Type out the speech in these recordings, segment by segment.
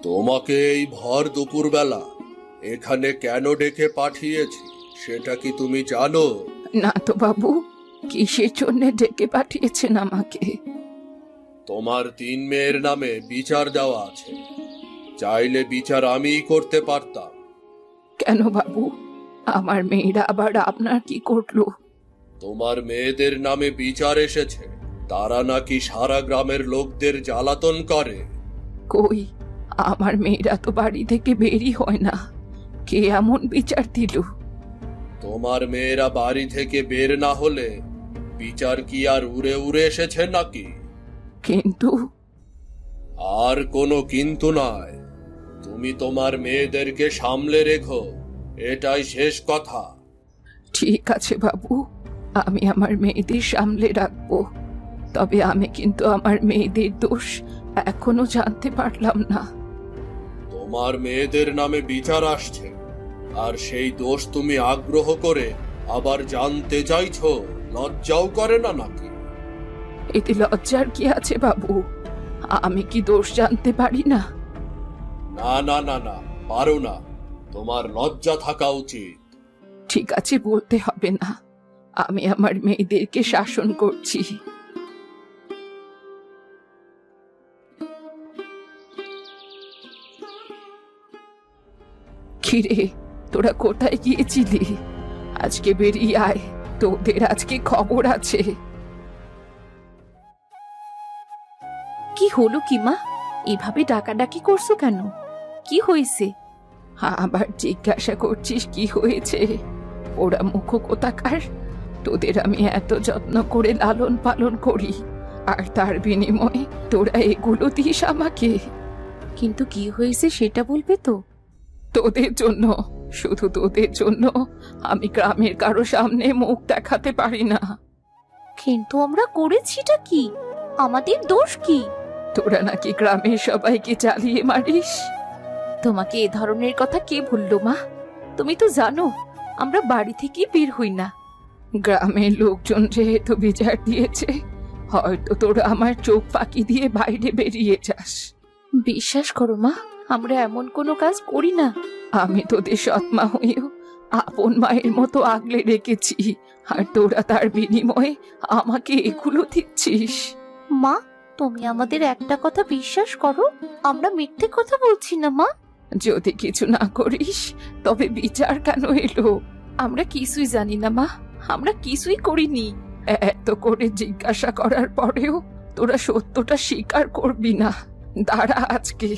তোমাকে এই ভর দুপুর বেলা এখানে কেন ডেকে পাঠিয়েছি সেটা কি তুমি জানো? না তো বাবু, কিসের জন্য ডেকে পাঠিয়েছেন আমাকে? তোমার 3 মেয়ের নামে বিচার দেওয়া আছে। চাইলে বিচার আমিই করতে পারতাম। কেন বাবু, আমার মেয়েরা আবার আপনার কি করলো? তোমার মেয়েদের নামে বিচার এসেছে। তারা নাকি সারা গ্রামের লোকদের জ্বালাতন করে। কই, আমার মেয়েরা তো বাড়ি থেকে বেরই হয় না। কে এমন বিচার দিল? তোমার মেয়েরা বাড়ি থেকে বের না হলে বিচার কি আর উড়ে উড়ে এসেছে নাকি? কিন্তু আর কোনো কিন্তু নয়। তুমি তোমার মেয়েদেরকে সামলে রেখো, এটাই শেষ কথা। ঠিক আছে বাবু, আমি আমার মেয়েদের সামলে রাখবো। তবে আমি কিন্তু আমার মেয়েদের দোষ এখনো জানতে পারলাম না। তোমার মেয়েদের নামে বিচার আসছে, আর সেই দোষ তুমি আগ্রহ করে আবার জানতে চাইছো? লজ্জাও করে না নাকি? এতে লজ্জার কি আছে বাবু? আমি কি দোষ জানতে পারি না? না না না না, পারো না। তোমার লজ্জা থাকা উচিত। ঠিক আছে, বলতে হবে না। আমি আমার মেয়েদেরকে শাসন করছি। কিরে, তোরা কোথায় গিয়েছিলি? আজকে বেরিয়ে আয়, তোদের আজকে খবর আছে। কি হলো কি মা? এভাবে ডাকাডাকি করছো কেন? কি হয়েছে? আবার জিজ্ঞাসা করছিস কি হয়েছে? ওরা মুখ কোথাকার। তোদের আমি এত যত্ন করে লালন পালন করি, আর তার বিনিময়ে তোরা এগুলো দিস আমাকে? কিন্তু কি হয়েছে সেটা বলবে তো? তোদের জন্য, শুধু তোদের জন্য আমি গ্রামের কারো সামনে মুখ দেখাতে পারি না। কিন্তু আমরা করেছিটা কি? আমাদের দোষ কি? তোরা নাকি গ্রামের সবাইকে জ্বালিয়ে মারিস। তোমাকে এ ধরনের কথা কে বললো মা? তুমি তো জানো আমরা বাড়ি থেকে বের হই না। গ্রামের লোকজন যেহেতু বিচার দিয়েছে, হয়তো তোরা আমার চোখ ফাঁকি দিয়ে বাইরে বেরিয়ে যাস। বিশ্বাস করো মা, আমরা এমন কোনো কাজ করি না। আমি তোদের সৎমা হয়েও আপন মায়ের মতো আগলে রেখেছি, আর তোরা তার বিনিময়ে আমাকে এগুলো দিচ্ছিস। মা, তুমি আমাদের একটা কথা বিশ্বাস করো, আমরা মিথ্যে কথা বলছি না মা। যদি কিছু না করিস তবে বিচার কেন এলো? আমরা কিছুই জানি না মা, আমরা কিছুই করিনি। এত করে জিজ্ঞাসা করার পরেও তোরা সত্যটা স্বীকার করবি না। দাঁড়া, আজকে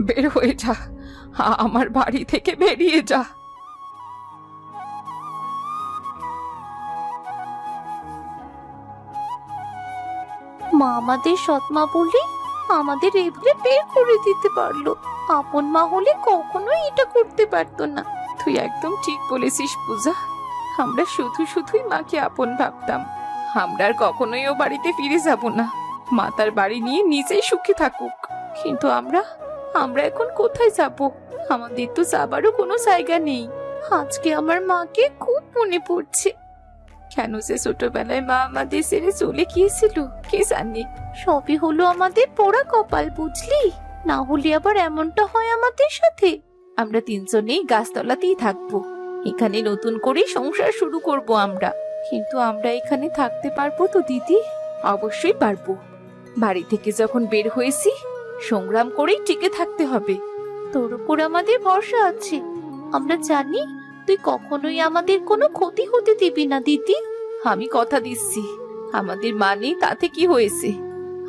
বের হয়ে যা, আমার বাড়ি থেকে বেরিয়ে যা। মা আমাদের সৎমা বলে আমাদের এভাবে বের করে দিতে পারলো। আপন মা হলে কখনোই এটা করতে পারতো না। তুই একদম ঠিক বলেছিস পূজা। আমরা শুধু শুধুই মাকে আপন ভাবতাম। আমরা আর কখনোই ও বাড়িতে ফিরে যাব না। মা তার বাড়ি নিয়ে নিজেই সুখে থাকুক। কিন্তু আমরা এখন কোথায় যাব? আমাদের তো যাবারও কোনো জায়গা নেই। আজকে আমার মাকে খুব মনে পড়ছে। কেন যে ছোটবেলায় মা আমাদের ছেড়ে চলে গিয়েছিল কে জানে। সবই হলো আমাদের পোড়া কপাল, বুঝলি? না হলে আবার এমনটা হয় আমাদের সাথে। আমরা তিনজনেই গাছতলাতেই থাকবো। এখানে নতুন করে সংসার শুরু করব আমরা। কিন্তু আমরা এখানে থাকতে পারবো তো দিদি? অবশ্যই পারবো। বাড়ি থেকে যখন বের হয়েছি, সংগ্রাম করেই টিকে থাকতে হবে। তোর উপর আমাদের ভরসা আছে। আমরা জানি তুই কখনোই আমাদের কোনো ক্ষতি হতে দিবি না দিদি। আমি কথা দিচ্ছি, আমাদের মা নেই তাতে কি হয়েছে?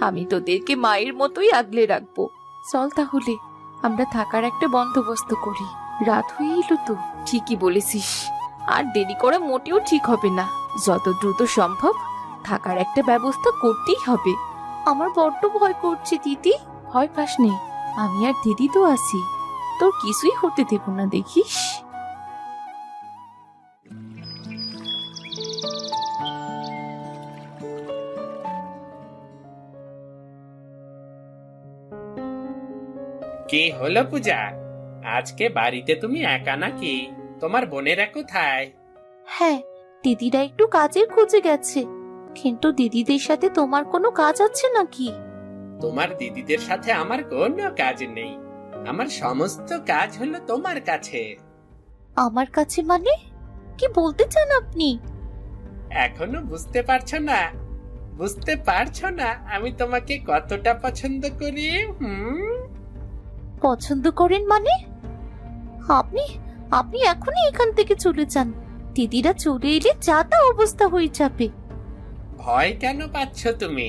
আমি তোদেরকে মায়ের মতোই আগলে রাখবো। চল তাহলে আমরা থাকার একটা বন্দোবস্ত করি। রাত হয়ে এলো তো। ঠিকই বলেছিস, আর দেরি করা মোটেও ঠিক হবে না। যত দ্রুত সম্ভব থাকার একটা ব্যবস্থা করতেই হবে। আমার বড্ড ভয় করছে দিদি। ভয় পাস নেই, আমি আর দিদি তো আছি। তোর কিছুই হতে দেব না, দেখিস। কি হলো পূজা? আজকে বাড়িতে তুমি একা নাকি? তোমার বোনেরা কোথায়? হ্যাঁ, দিদিরা একটু কাজের খোঁজে গেছে। কিন্তু দিদিদের সাথে তোমার কোনো কাজ আছে নাকি? তোমার দিদিদের সাথে আমার কোনো কাজ নেই। আমার সমস্ত কাজ হলো তোমার কাছে। আমার কাছে মানে? কি বলতে চান আপনি? এখনো বুঝতে পারছো না? বুঝতে পারছো না আমি তোমাকে কতটা পছন্দ করি? পছন্দ করেন মানে? আপনি আপনি এখনই এখান থেকে চলে যান। দিদিরা চলে এলে যা তা অবস্থা হয়ে যাবে। ভয় কেন পাচ্ছ তুমি?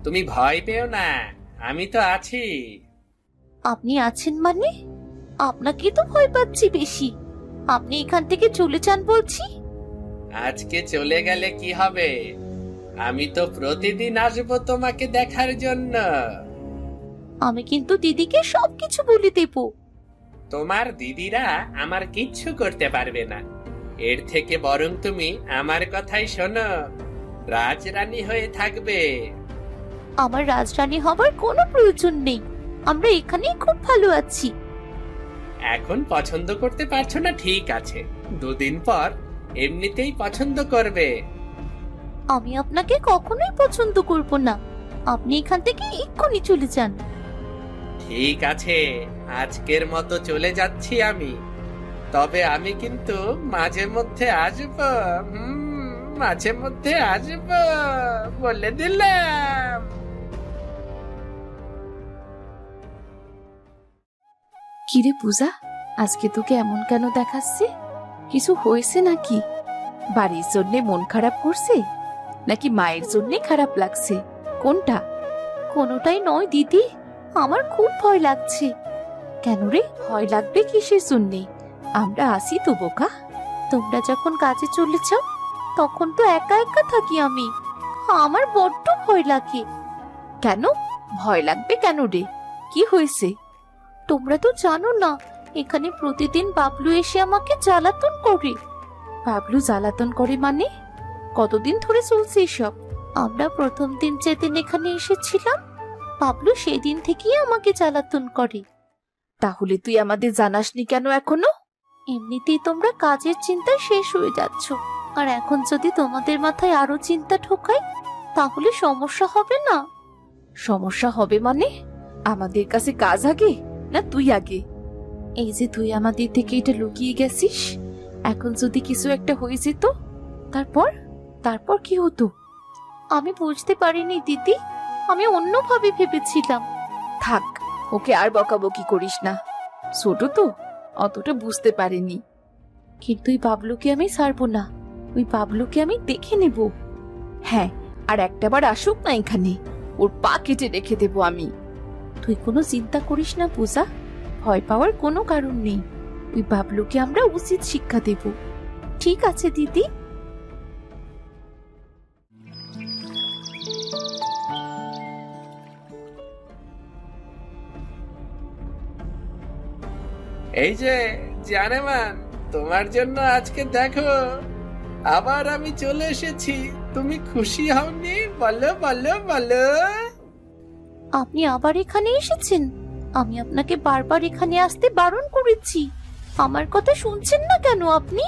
তুমি ভয় পেও না, আমি তো আছি। আপনি আছেন মানে? আপনাকে তো ভয় পাচ্ছি বেশি। আপনি এখান থেকে চলে যান বলছি। আজকে চলে গেলে কি হবে? আমি তো প্রতিদিন আসবো তোমাকে দেখার জন্য। আমি কিন্তু দিদিকে সবকিছু বলে দেব। তোমার দিদিরা আমার কিচ্ছু করতে পারবে না। এর থেকে বরং তুমি আমার কথাই শোনো, রাজরানী হয়ে থাকবে। আমার রাজরানী হবার কোনো প্রয়োজন নেই। আমরা এখানেই খুব ভালো আছি। এখন পছন্দ করতে পারছো না, ঠিক আছে, দুদিন পর এমনিতেই পছন্দ করবে। আমি আপনাকে কখনোই পছন্দ করব না। আপনি এখান থেকে এক্ষুনি চলে যান। ঠিক আছে, আজকের মতো চলে যাচ্ছি আমি। তবে আমি কিন্তু মাঝে মধ্যে আসবো। মাঝে মধ্যে আসবো বলে দিলাম। কিরে পূজা, আজকে তোকে এমন কেন দেখাচ্ছে? কিছু হয়েছে নাকি? বাড়ির জন্য মন খারাপ করছে নাকি মায়ের জন্য খারাপ লাগছে? কোনটা? কোনোটাই নয় দিদি, আমার খুব ভয় লাগছে। কেন রে, ভয় লাগবে কিসের জন্যে? আমরা আসি তো বোকা। তোমরা যখন কাজে চলে যাও তখন তো একা একা থাকি আমি। আমার বড্ড ভয় লাগে। কেন ভয় লাগবে কেন রে? কি হয়েছে? তোমরা তো জানো না, এখানে প্রতিদিন বাবলু এসে আমাকে জ্বালাতন করে। বাবলু জ্বালাতন করে মানে? কতদিন ধরে চলছে এসব? আমরা প্রথম দিন যেদিন এখানে এসেছিলাম, বাবলু সেদিন থেকেই আমাকে জ্বালাতন করে। তাহলে তুই আমাদের জানাসনি কেন এখনো? এমনিতেই তোমরা কাজের চিন্তায় শেষ হয়ে যাচ্ছ, আর এখন যদি তোমাদের মাথায় আরো চিন্তা ঢোকায় তাহলে সমস্যা হবে না? সমস্যা হবে মানে? আমাদের কাছে কাজ আগে না তুই আগে? এই যে তুই আমাদের থেকে এটা লুকিয়ে গেছিস, এখন যদি কিছু একটা হয়ে যেত তারপর তারপর কি হতো? আমি বুঝতে পারিনি দিদি, আমি অন্যভাবে ভেবেছিলাম। থাক, ওকে আর বকাবকি করিস না, ছোট তো, অতটা বুঝতে পারেনি। কিন্তু ওই বাবলুকে আমি ছাড়বো না, ওই বাবলুকে আমি দেখে নেব। হ্যাঁ, আর একটাবার আসুক না এখানে, ওর পা কেটে রেখে দেব আমি। তুই কোনো চিন্তা করিস না পূজা, ভয় পাওয়ার কোনো কারণ নেই। ওই বাবলুকে আমরা উচিত শিক্ষা দেব। ঠিক আছে দিদি। এই যে জানেমান, তোমার জন্য আজকে দেখো আবার আমি চলে এসেছি। তুমি খুশি হওনি? বলো বলো বলো। আপনি আবার এখানে এসেছেন? আমি আপনাকে বারবার এখানে আসতে বারণ করেছি, আমার কথা শুনছেন না কেন আপনি?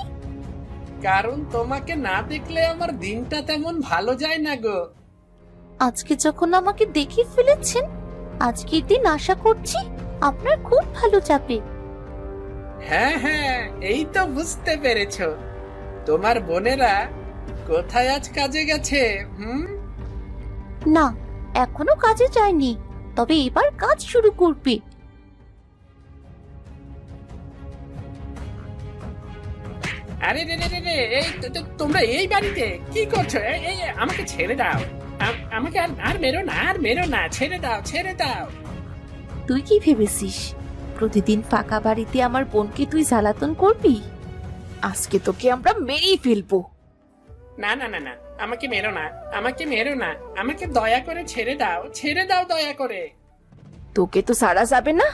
কারণ তোমাকে না দেখলে আমার দিনটা তেমন ভালো যায় না গো। আজকে যখন আমাকে দেখে ফেলেছেন, আজকের দিন আশা করছি আপনার খুব ভালো যাবে। হ্যাঁ হ্যাঁ, এই তো বুঝতে পেরেছো। তোমার বোনেরা কোথায় আজ কাজে গেছে? না, এখনো কাজে যায়নি, তবে এবার কাজ শুরু করবে। আরে রে রে রে রে, এই তোমরা এই বাড়িতে কি করছো? এই আমাকে ছেড়ে দাও, আমাকে আর মেরো না, আর মেরো না, ছেড়ে দাও ছেড়ে দাও। তুই কি ভেবেছিস প্রতিদিন ফাঁকা বাড়িতে আমার বোনকে তুই জ্বালাতন করবি? আজকে তোকে আমরা মেরেই ফেলবো। না না না না, আমাকে মেরো না, আমাকে মেরো না, আমাকে দয়া করে ছেড়ে দাও, ছেড়ে দাও দয়া করে। তোকে তো ছাড়া যাবে না,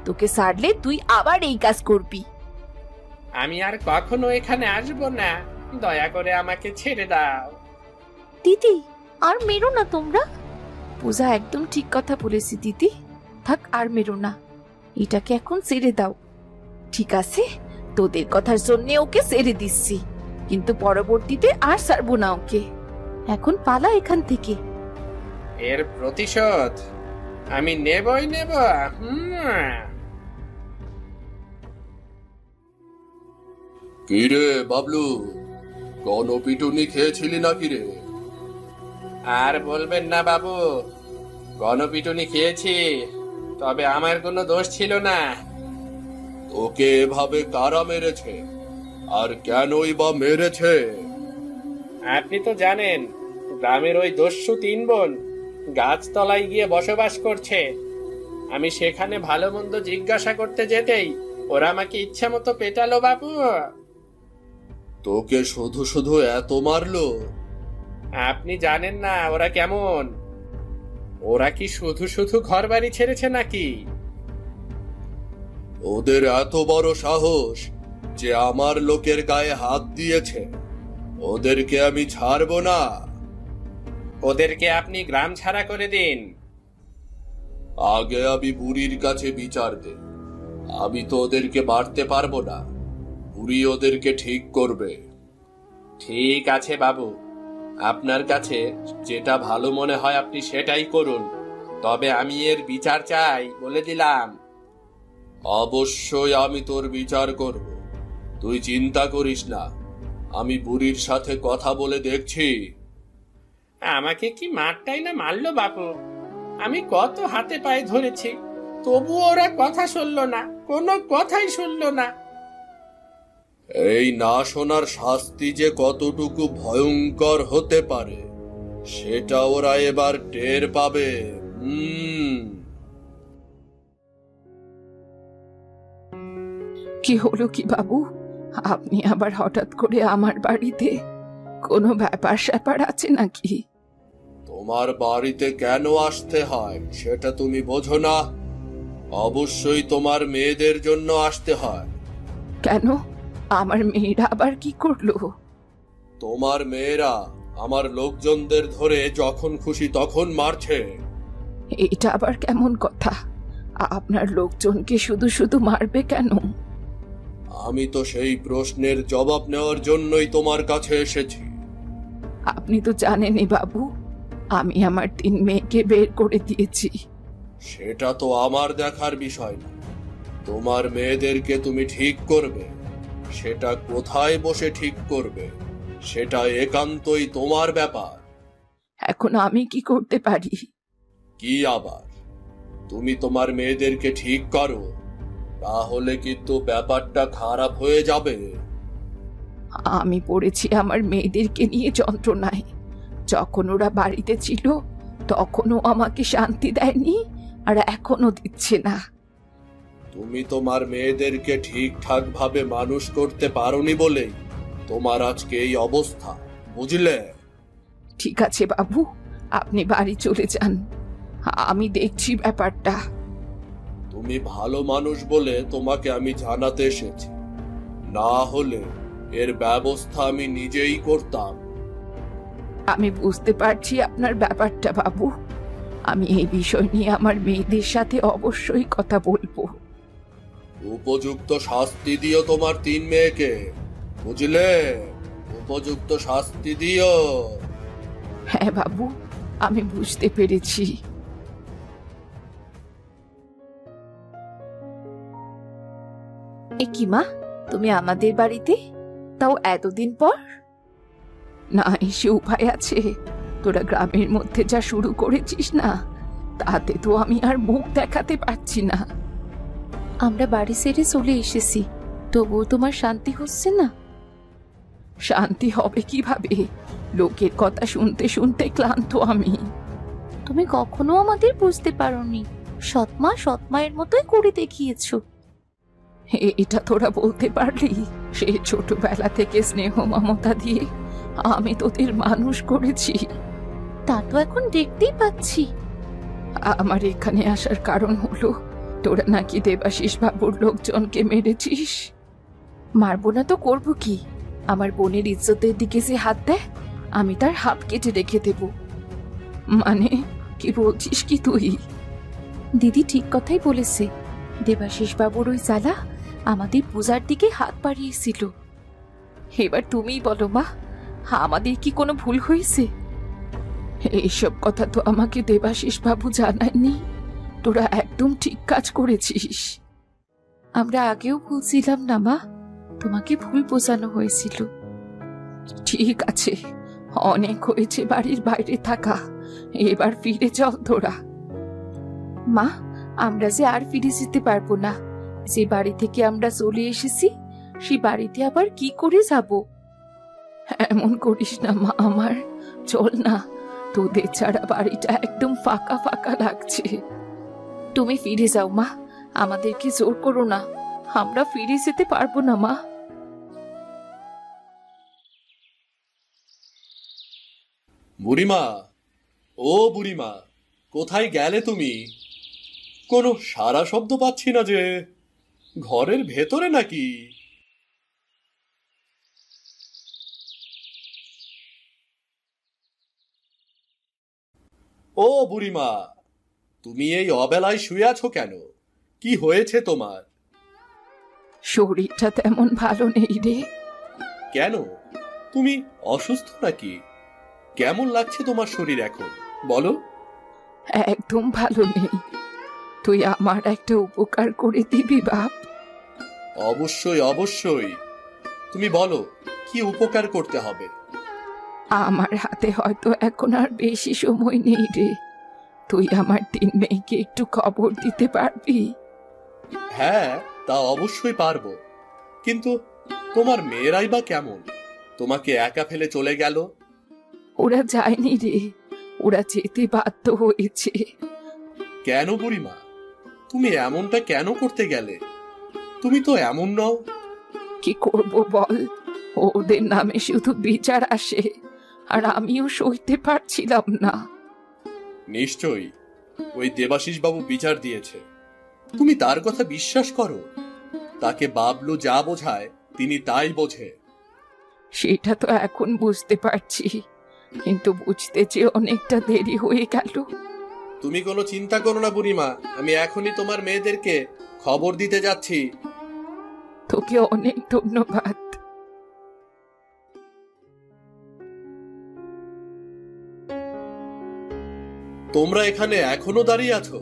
তোকে ছাড়লে তুই আবার এই কাজ করবি। আমি আর কখনো এখানে আসবো না, দয়া করে আমাকে ছেড়ে দাও। দিদি, আর মেরো না তোমরা। পূজা একদম ঠিক কথা বলেছি দিদি, থাক আর মেরো না, এটাকে এখন ছেড়ে দাও। ঠিক আছে, তোদের কথার জন্য ওকে ছেড়ে দিচ্ছি, কিন্তু পরবর্তীতে আর ছাড়বো না ওকে। এখন পালা এখান থেকে। এর প্রতিশোধ আমি নেবই নেব। কি রে বাবলু, গণপিটুনি খেয়েছিলি নাকি রে? আর বলবেন না বাবু, গণপিটুনি খেয়েছি, তবে আমার কোনো দোষ ছিল না। তোকে এভাবে কারা মেরেছে, আর কেনই বা মেরেছে? আপনি তো জানেন, গ্রামের ওই দস্যু 3 বোন গাছতলায় গিয়ে বসবাস করছে। আমি সেখানে ভালো মন্দ জিজ্ঞাসা করতে যেতেই ওরা আমাকে ইচ্ছা মতো পেটালো বাবু। তোকে শুধু শুধু এত মারলো? আপনি জানেন না ওরা কেমন। ওরা কি শুধু শুধু ঘর বাড়ি ছেড়েছে নাকি? ওদের এত বড় সাহস যে আমার লোকের গায়ে হাত দিয়েছে, ওদেরকে আমি ছাড়বো না। ওদেরকে আপনি গ্রাম ছাড়া করে দিন। আগে আমি বুড়ির কাছে বিচার দে। আমি তো ওদেরকে মারতে পারবো না, বুড়ি ওদেরকে ঠিক করবে। ঠিক আছে বাবু, আপনার কাছে যেটা ভালো মনে হয় আপনি সেটাই করুন, তবে আমি এর বিচার চাই বলে দিলাম। অবশ্যই আমি তোর বিচার করব, তুই চিন্তা করিস না। আমি বুড়ির সাথে কথা বলে দেখছি। আমাকে কি মারটাই না মারলো বাবু? আমি কত হাতে পায়ে ধরেছি, তবু ওরা কথা শুনলো না, কোনো কথাই শুনলো না। এই না শোনার শাস্তি যে কতটুকু ভয়ঙ্কর হতে পারে সেটা ওরা এবার টের পাবে। কি হলো কি বাবু, আপনি আবার হঠাৎ করে আমার বাড়িতে? কোনো ব্যাপার স্যাপার আছে নাকি? তোমার বাড়িতে কেন আসতে হয় সেটা তুমি বোঝো না? অবশ্যই তোমার মেয়েদের জন্য আসতে হয়। কেন, আমার মেয়েরা আবার কি করলো? তোমার মেয়েরা আমার লোকজনদের ধরে যখন খুশি তখন মারছে। এটা আবার কেমন কথা? আপনার লোকজনকে শুধু শুধু মারবে কেন? আমি তো সেই প্রশ্নের জবাব নেওয়ার জন্যই তোমার কাছে এসেছি। আপনি তো জানেনই বাবু, আমি আমার 3 মেয়েকে বের করে দিয়েছি। সেটা তো আমার দেখার বিষয় না। তোমার মেয়েদেরকে তুমি ঠিক করবে, সেটা কোথায় বসে ঠিক করবে সেটা একান্তই তোমার ব্যাপার। এখন আমি কি করতে পারি? কি আবার? তুমি তোমার মেয়েদেরকে ঠিক করো, তাহলে কিন্তু ব্যাপারটা খারাপ হয়ে যাবে। আমি পড়েছি আমার মেয়েদেরকে নিয়ে যন্ত্রণায়। যখন ওরা বাড়িতে ছিল তখনও আমাকে শান্তি দেয়নি, আর এখনো দিচ্ছে না। তুমি তোমার মেয়েদেরকে ঠিকঠাক ভাবে মানুষ করতে পারোনি বলেই তোমার আজকে এই অবস্থা, বুঝলে? ঠিক আছে বাবু, আপনি বাড়ি চলে যান, আমি দেখছি ব্যাপারটা। তুমি ভালো মানুষ বলে তোমাকে আমি জানাতে এসেছি, না হলে এর ব্যবস্থা আমি নিজেই করতাম। আমি বুঝতে পারছি আপনার ব্যাপারটা বাবু, আমি এই বিষয় নিয়ে আমার মেয়েদের সাথে অবশ্যই কথা বলবো। উপযুক্ত শাস্তি দিও তোমার 3 মেয়েকে, বুঝলে? উপযুক্ত শাস্তি দিও। হ্যাঁ বাবু, আমি বুঝতে পেরেছি। এ কি মা, তুমি আমাদের বাড়িতে, তাও এতদিন পর? না এসে উপায় আছে? তোরা গ্রামের মধ্যে যা শুরু করেছিস না, তাতে তো আমি আর মুখ দেখাতে পারছি না। আমরা বাড়ি ছেড়ে চলে এসেছি, তবুও তোমার শান্তি হচ্ছে না? শান্তি হবে কিভাবে? লোকের কথা শুনতে শুনতে ক্লান্ত আমি। তুমি কখনো আমাদের বুঝতে পারোনি, সৎমা সৎমায়ের মতোই করে দেখিয়েছো। এটা তোরা বলতে পারলি? সে ছোটবেলা থেকে স্নেহ মমতা দিয়ে আমি তোদের মানুষ করেছি। তা তো এখন দেখতেই পাচ্ছি। আমার এখানে আসার কারণ হলো তোরা নাকি দেবাশিস বাবুর লোকজনকে মেরেছিস। মারবো না তো করবো কি? আমার বোনের ইজ্জতের দিকে যে হাত দেয়, আমি তার হাত কেটে রেখে দেব। মানে কি বলছিস কি তুই? দিদি ঠিক কথাই বলেছে, দেবাশিস বাবুর ওই জ্বালা আমাদের পূজার দিকে হাত বাড়িয়েছিল। এবার তুমিই বলো মা, আমাদের কি কোনো ভুল হয়েছে? এইসব কথা তো আমাকে দেবাশিস বাবু জানায়নি। তোরা একদম ঠিক কাজ করেছিস। আমরা আগেও ভুলছিলাম না মা, তোমাকে ভুল বোঝানো হয়েছিল। ঠিক আছে, অনেক হয়েছে বাড়ির বাইরে থাকা, এবার ফিরে চল তোরা। মা, আমরা যে আর ফিরে যেতে পারবো না। যে বাড়ি থেকে আমরা চলে এসেছি সে বাড়িতে আবার কি করে যাব? এমন করিস না মা আমার, চল না, তোদের ছাড়া বাড়িটা একদম ফাঁকা ফাঁকা লাগছে। তুমি ফিরে যাও মা, আমাদেরকে জোর করো না, আমরা ফিরে যেতে পারবো না মা। বুড়িমা, ও বুড়িমা, কোথায় গেলে তুমি? কোনো সারা শব্দ পাচ্ছি না যে। ঘরের ভেতরে নাকি? ও বুড়িমা, তুমি এই অবেলায় শুয়ে আছো কেন? কি হয়েছে তোমার? শরীরটা তেমন ভালো নেই রে। কেন, তুমি অসুস্থ নাকি? কেমন লাগছে তোমার শরীর এখন, বলো? একদম ভালো নেই। তুই আমার একটা উপকার করে দিবি বাপ? অবশ্যই অবশ্যই, তুমি বলো কি উপকার করতে হবে? আমার হাতে হয়তো এখন আর বেশি সময় নেই রে, তুই আমার 3 মেয়েকে একটু খবর দিতে পারবি? হ্যাঁ, তা অবশ্যই পারবো, কিন্তু তোমার মেয়েরাই বা কেমন? তোমাকে একা ফেলে চলে গেল? ওরা যায়নি রে, ওরা যেতে বাধ্য হয়েছে। কেন বুড়িমা, তুমি এমনটা কেন করতে গেলে? তুমি তো এমন নও। কি করব বল, ওদের নামে শুধু বিচার আসে, আর আমিও সইতে পারছিলাম না। নিশ্চয়ই ওই দেবাশিস বাবু বিচার দিয়েছে, তুমি তার কথা বিশ্বাস করো? তাকে বাবলু যা বোঝায় তিনি তাই বোঝে। সেটা তো এখন বুঝতে পারছি, কিন্তু বুঝতে যে অনেকটা দেরি হয়ে গেল। তুমি কোনো চিন্তা করো না বুড়িমা, আমি এখনই তোমার মেয়েদেরকে খবর দিতে যাচ্ছি। তোকে অনেক ধন্যবাদ। তোমরা এখানে এখনো দাঁড়িয়ে আছো?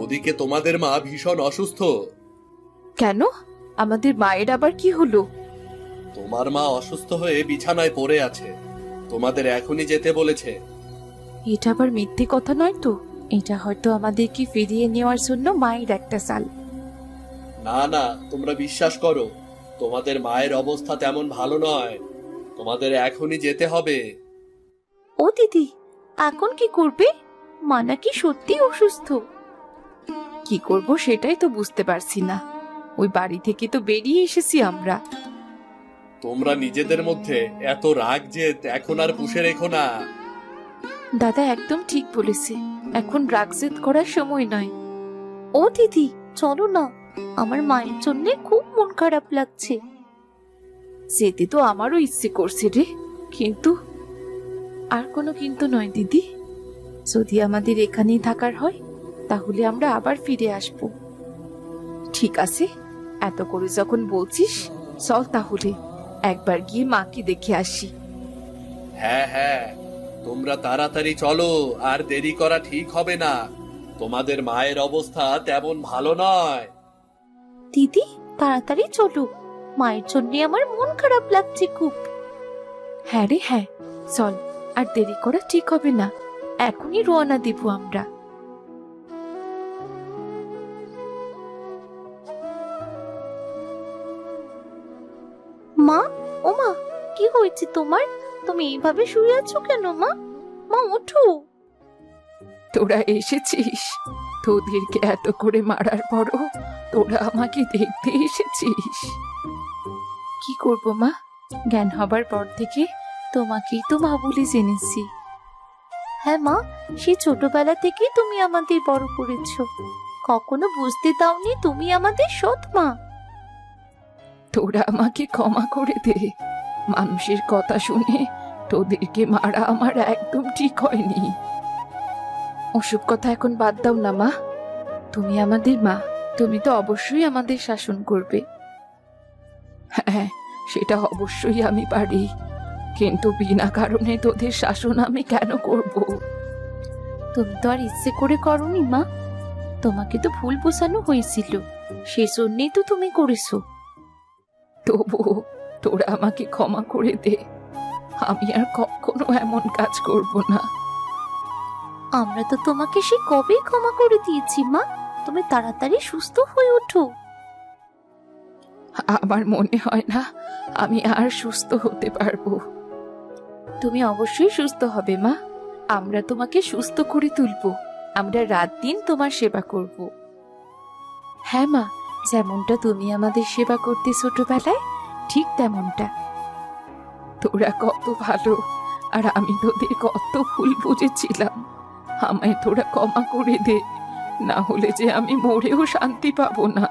ওদিকে তোমাদের মা ভীষণ অসুস্থ। কেন, আমাদের মায়ের আবার কি হলো? তোমার মা অসুস্থ হয়ে বিছানায় পড়ে আছে, তোমাদের এখনই যেতে বলেছে। এটা আবার মিথ্যে কথা নয় তো? এটা হয়তো আমাদেরকে ফিরিয়ে নেওয়ার জন্য মায়ের একটা চাল। না না, তোমরা বিশ্বাস করো, তোমাদের মায়ের অবস্থা তেমন ভালো নয়, তোমাদের এখনই যেতে হবে। ও দিদি, এখন কি করবে? মা নাকি সত্যি অসুস্থ। কি করব সেটাই তো বুঝতে পারছি না। ওই বাড়ি থেকে তো বেরিয়ে এসেছি আমরা। তোমরা নিজেদের মধ্যে এত রাগ যে এখন আর পুষে রেখো না। দাদা একদম ঠিক বলেছে, এখন রাগ জেদ করার সময় নয়। ও দিদি, চলো না, আমার মায়ের জন্য খুব মন খারাপ লাগছে। যেতে তো আমারও ইচ্ছে করছে রে, কিন্তু আর কোনো কিন্তু নয় দিদি। যদি আমাদের এখানেই থাকার হয় তাহলে আমরা আবার ফিরে আসব। ঠিক আছে, এত করে যখন বলছিস, চল তাহলে একবার গিয়ে মাকে দেখে আসি। হ্যাঁ হ্যাঁ, তোমরা তাড়াতাড়ি চলো, আর দেরি করা ঠিক হবে না। তোমাদের মায়ের অবস্থা তেমন ভালো নয়। দিদি, তাড়াতাড়ি চলো, মায়ের জন্য আমার মন খারাপ লাগছে খুব। হ্যাঁ রে হ্যাঁ, চল, আর দেরি করা ঠিক হবে না, এখনই রওনা দিব আমরা। মা, ও মা, কি হয়েছে তোমার? তুমি এইভাবে শুয়ে আছো কেন মা? মা ওঠো। তোরা এসেছিস? তোদেরকে এত করে মারার পরও তোরা আমাকে দেখতে এসেছিস? কি করব মা, জ্ঞান হবার পর থেকে তোমাকেই তো মা বলে জেনেছি। হ্যাঁ মা, সেই ছোটবেলা থেকেই তুমি আমাদের বড় করেছো, কখনো বুঝতে দাওনি তুমি আমাদের সৎ মা। তোরা আমাকে ক্ষমা করে দে, মানুষের কথা শুনে তোদেরকে মারা আমার একদম ঠিক হয়নি। ওসব কথা এখন বাদ দাও না মা, তুমি আমাদের মা, তুমি তো অবশ্যই আমাদের শাসন করবে। হ্যাঁ, সেটা অবশ্যই আমি পারি, কিন্তু বিনা কারণে তোদের শাসন আমি কেন করব? তুমি তো আর ইচ্ছে করে করনি মা, তোমাকে তো ভুল বোঝানো হয়েছিল, সেজন্যই তো তুমি করেছো। তবু তোরা আমাকে ক্ষমা করে দে, আমি আর কখনো এমন কাজ করব না। আমরা তো তোমাকে সে কবেই ক্ষমা করে দিয়েছি মা। তুমি তাড়াতাড়ি সুস্থ হয়ে ওঠো। আমার মনে হয় না আমি আর সুস্থ হতে পারবো। তুমি অবশ্যই সুস্থ হবে মা, আমরা তোমাকে সুস্থ করে তুলবো। আমরা রাত দিন তোমার সেবা করব। হ্যাঁ মা, যেমনটা তুমি আমাদের সেবা করতে ছোটবেলায়, ঠিক তেমনটা। তোরা কত ভালো, আর আমি তোদের কত ভুল বুঝেছিলাম। আমায় তোরা ক্ষমা করে দে, না হলে যে আমি মরেও শান্তি পাবো না।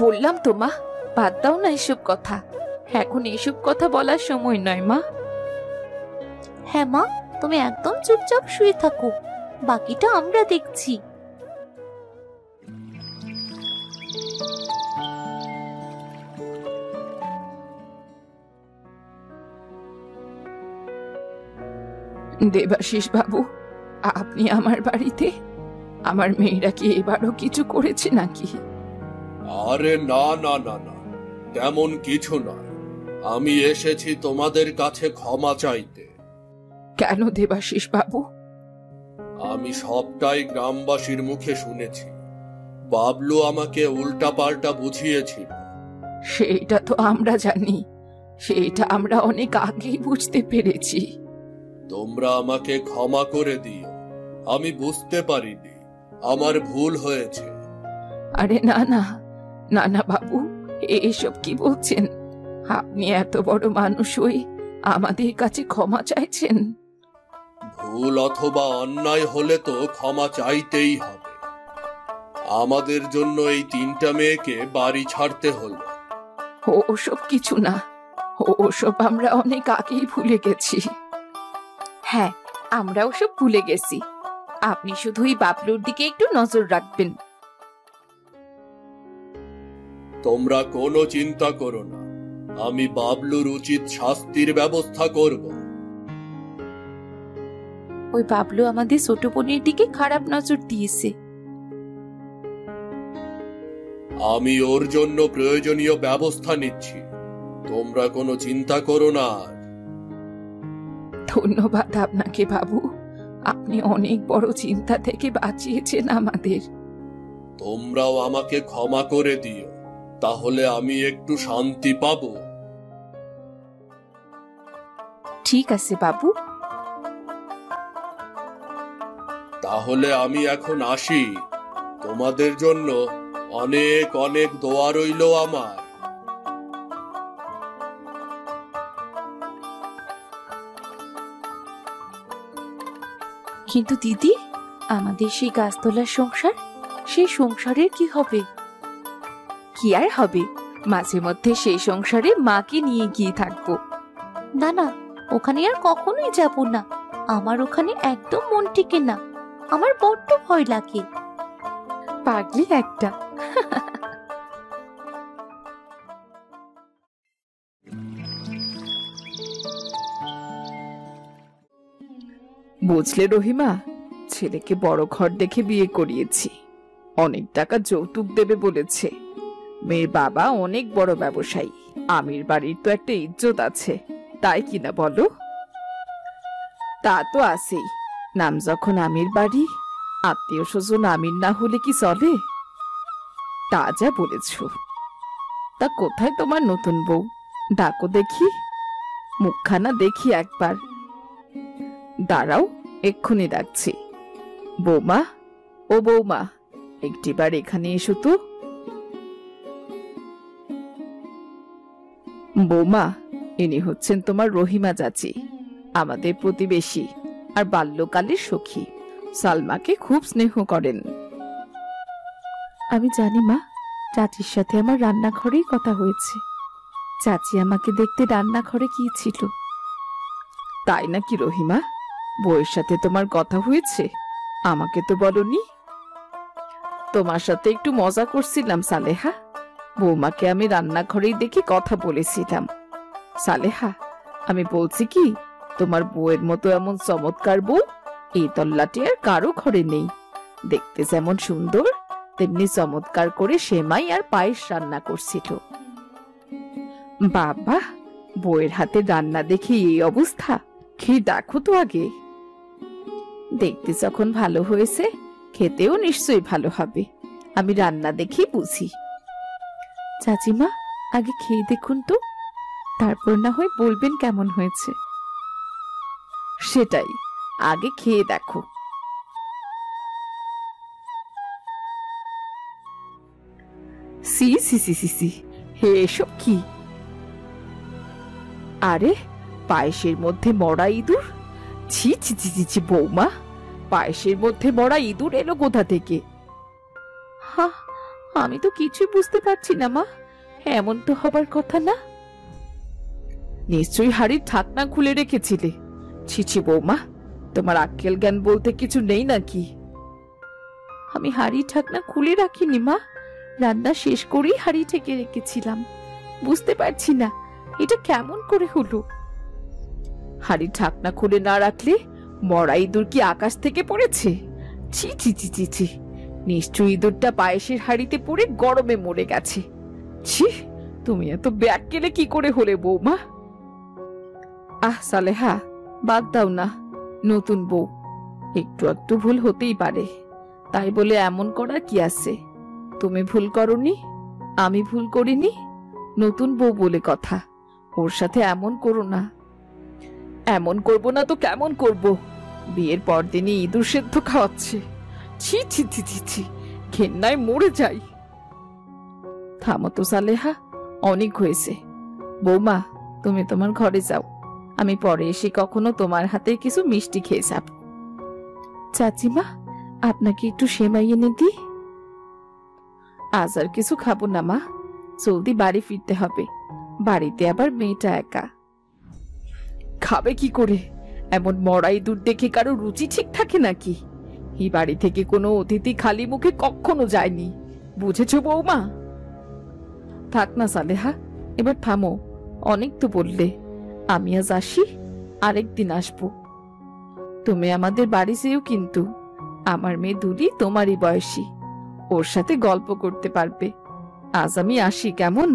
বললাম তো মা, বাদ দাও না এসব কথা। এখন এসব কথা বলার সময় নয় মা। হ্যাঁ মা, তুমি একদম চুপচাপ শুয়ে থাকো, বাকিটা আমরা দেখছি। দেবাশিস বাবু, আপনি আমার বাড়িতে? আমার মেয়েরা কি এবারও কিছু করেছে নাকি? আরে না না না না, তেমন কিছু নয়। আমি এসেছি তোমাদের কাছে ক্ষমা চাইতে। কেন দেবাশিস বাবু? আমি সবটাই গ্রামবাসীর মুখে শুনেছি। বাবলু আমাকে উল্টাপাল্টা বুঝিয়েছিল। সেইটা তো আমরা জানি, সেইটা আমরা অনেক আগেই বুঝতে পেরেছি। তোমরা আমাকে ক্ষমা করে দিও, আমি বুঝতে পারিনি, আমার ভুল হয়েছে। আরে না না না না বাবু, এসব কি বলছেন? আপনি এত বড় মানুষ হয়ে আমাদের কাছে ক্ষমা চাইছেন? ভুল অথবা অন্যায় হলে তো ক্ষমা চাইতেই হবে। আমাদের জন্য এই 3টা মেয়েকে বাড়ি ছাড়তে হলো। ওসব কিছু না, ওসব আমরা অনেক আগেই ভুলে গেছি। হ্যাঁ, আমরা ওসব ভুলে গেছি। আপনি শুধু এই বাবলুর দিকে একটু নজর রাখবেন। তোমরা কোনো চিন্তা করো না, আমি বাবলুর উচিত শাস্তির ব্যবস্থা করব। ওই বাবলু আমাদের ছোট বোনের দিকে খারাপ নজর দিয়েছে। আমি ওর জন্য প্রয়োজনীয় ব্যবস্থা নিচ্ছি, তোমরা কোনো চিন্তা করো না। ধন্যবাদ আপনাকে বাবু, আপনি অনেক বড় চিন্তা থেকে বাঁচিয়েছেন আমাদের। তোমরাও আমাকে ক্ষমা করে দিও, তাহলে আমি একটু শান্তি পাবো। ঠিক আছে বাবু। তাহলে আমি এখন আসি। তোমাদের জন্য অনেক অনেক দোয়া রইল আমার। কিন্তু দিদি, আমাদের সেই গাছতলার সংসার, সেই সংসারের কি হবে? কি আর হবে, মাঝে মধ্যে সেই সংসারে মাকে নিয়ে গিয়ে থাকবো। না না, ওখানে আর কখনোই যাব না। আমার ওখানে একদম মন টিকে না, আমার বড্ড ভয় লাগে। পাগলি একটা। বুঝলে রহিমা, ছেলেকে বড় ঘর দেখে বিয়ে করিয়েছি। অনেক টাকা যৌতুক দেবে বলেছে। মেয়ের বাবা অনেক বড় ব্যবসায়ী, আমির বাড়ির তো একটা ইজ্জত আছে, তাই কিনা বলো? তা তো আছেই, নাম যখন আমির বাড়ি, আত্মীয় স্বজন আমির না হলে কি চলে? তা যা বলেছ। তা কোথায় তোমার নতুন বউ? ডাকো দেখি, মুখখানা দেখি একবার। দাঁড়াও, এক্ষুনি ডাকছি। বৌমা, ও বৌমা, একটিবার এখানে এসো তো। বৌমা, ইনি হচ্ছেন তোমার রহিমা চাচি, আমাদের প্রতিবেশী আর বাল্যকালের সখী। সালমাকে খুব স্নেহ করেন। আমি জানি মা, চাচির সাথে আমার রান্নাঘরেই কথা হয়েছে। চাচি আমাকে দেখতে রান্নাঘরে গিয়েছিল। তাই নাকি রহিমা? বউয়ের সাথে তোমার কথা হয়েছে? আমাকে তো বলনি। তোমার সাথে একটু মজা করছিলাম সালেহা, বৌমাকে আমি রান্নাঘরেই দেখে কথা বলেছিলাম। সালেহা, আমি বলছি কি, তোমার বউয়ের মতো এমন চমৎকার বউ এই তল্লাটে আর কারো ঘরে নেই। দেখতে যেমন সুন্দর, তেমনি চমৎকার করে সেমাই আর পায়েস রান্না করছিল। বাবা, বউয়ের হাতে রান্না দেখে এই অবস্থা, খেয়ে দেখো তো আগে। দেখতে যখন ভালো হয়েছে, খেতেও নিশ্চয়ই ভালো হবে। আমি রান্না দেখেই বুঝি। চাচিমা, আগে খেয়ে দেখুন তো, তারপর না হয় বলবেন কেমন হয়েছে। সেটাই, আগে খেয়ে দেখো। সি সি সি সি সি, হে এসব কি? আরে, পায়েসের মধ্যে মরা ইঁদুর! ছি ছি ছি ছি ছি, বৌমা, পায়েসের মধ্যে মরা ইঁদুর এলো কোথা থেকে? হা, আমি তো কিছুই বুঝতে পারছি না মা, এমন তো হবার কথা না। নিশ্চয়ই হাড়ির ঢাকনা খুলে রেখেছিলে। ছি ছি বৌমা, তোমার আক্কেল জ্ঞান বলতে কিছু নেই নাকি? আমি হাড়ি ঢাকনা খুলে রাখিনি মা, রান্না শেষ করেই হাড়ি ঢেকে রেখেছিলাম। বুঝতে পারছি না এটা কেমন করে হলো। হাড়ির ঢাকনা খুলে না রাখলে মরা ইঁদুর কি আকাশ থেকে পড়েছে? ছি ছি ছি ছি ছি, নিশ্চয়ই ইঁদুরটা পায়েসের হাড়িতে পড়ে গরমে মরে গেছে। ছি, তুমি এত ব্যাককেলে কি করে হলে বৌমা? আহ সালেহা, বাদ দাও না, নতুন বউ, একটু একটু ভুল হতেই পারে, তাই বলে এমন করার কি আছে? তুমি ভুল করনি, আমি ভুল করিনি, নতুন বউ বলে কথা, ওর সাথে এমন করো না। এমন করব না তো কেমন করব? বিয়ের পর দিনই ইঁদুর সেদ্ধ খাওয়াচ্ছে। ছি ছি ছি ছি ছি, ঘেন্নায় মরে যাই। থামো তো সালেহা, অনেক হয়েছে। বৌমা, তুমি তোমার ঘরে যাও, আমি পরে এসে কখনো তোমার হাতে কিছু মিষ্টি খেয়ে যাব। চাচিমা, আপনাকে একটু সেমাই এনে দিই? আজ আর কিছু খাবো না মা, জলদি বাড়ি ফিরতে হবে, বাড়িতে আবার মেয়েটা একা। খাবে কি করে? এমন মরা ইঁদুর দেখে কারো রুচি ঠিক থাকে নাকি? এই বাড়ি থেকে কোনো অতিথি খালি মুখে কখনো যায়নি, বুঝেছো বৌমা? থাক না সালেহা, এবার থামো, অনেক তো বললে। আমি আজ আসি, আরেকদিন আসবো। তুমি আমাদের বাড়ি যেও কিন্তু, আমার মেয়ে দুলি তোমারই বয়সী, ওর সাথে গল্প করতে পারবে। আজ আমি আসি, কেমন?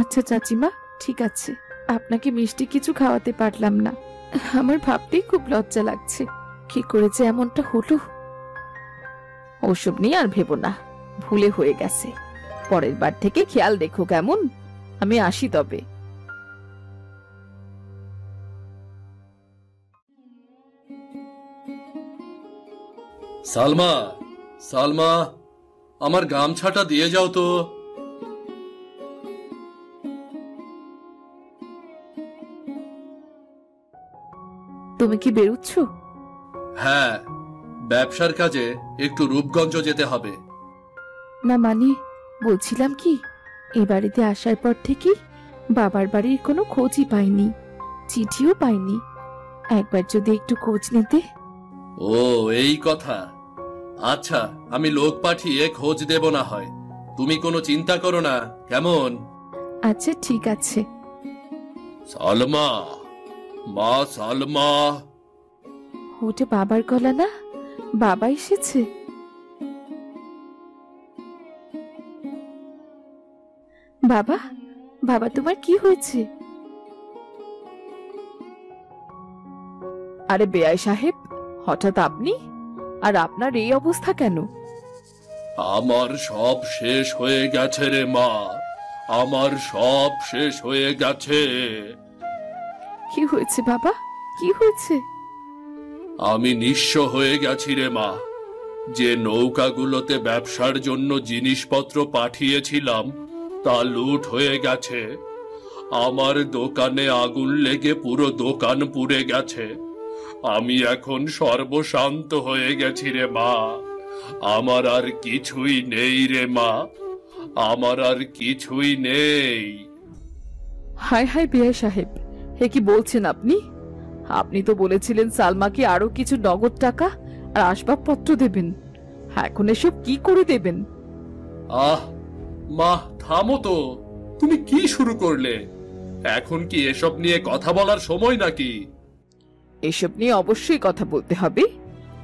আচ্ছা চাচিমা, ঠিক আছে। আপনাকে মিষ্টি কিছু খাওয়াতে পারলাম না, আমার ভাবতেই খুব লজ্জা লাগছে, কি করেছে এমনটা হলো। ওসব নিয়ে আর ভেবো না, ভুলে হয়ে গেছে, পরের বার থেকে খেয়াল রেখো, কেমন? আমি আসি তবে। সালমা, সালমা, আমার গামছাটা দিয়ে যাও তো। তুমি কি বেরোচ্ছ? হ্যাঁ, ব্যবসার কাজে একটু রূপগঞ্জ যেতে হবে। না মানে, বলছিলাম কি, এ বাড়িতে আসার পর থেকে বাবার বাড়ির কোনো খোঁজই পাইনি, চিঠিও পাইনি। একবার যদি একটু খোঁজ নিতে। ও, এই কথা। আচ্ছা, আমি লোক পাঠিয়ে খোঁজ দেব না হয়, তুমি কোনো চিন্তা করো না, কেমন? আচ্ছা ঠিক আছে। সালমা, মা সালমা। ওটা বাবার গলা না? বাবা এসেছে। বাবা, বাবা তোমার কি হয়েছে? আরে বেয়াই সাহেব, হঠাৎ আপনি? আর আপনার এই অবস্থা কেন? আমার সব শেষ হয়ে গেছে রে মা, আমার সব শেষ হয়ে গেছে। কি হয়েছে বাবা, কি হয়েছে? আমি নিঃস্ব হয়ে গেছি রে মা। যে নৌকাগুলোতে ব্যবসার জন্য জিনিসপত্র পাঠিয়েছিলাম তা লুট হয়ে গেছে। আমার দোকানে আগুন লেগে পুরো দোকান পুড়ে গেছে। আমি এখন সর্বশান্ত হয়ে গেছি রে মা। আমার আর কিছুই নেই রে মা, আমার আর কিছুই নেই। হায় হায় বেয়াই সাহেব, হে কি বলছেন আপনি? আপনি তো বলেছিলেন সালমাকে আরো কিছু নগদ টাকা আর আসবাবপত্র দেবেন, এখন এসব কি করে দেবেন? আহ মা, থামো তো, তুমি কি শুরু করলে? এখন কি এসব নিয়ে কথা বলার সময় নাকি? এসব নিয়ে অবশ্যই কথা বলতে হবে।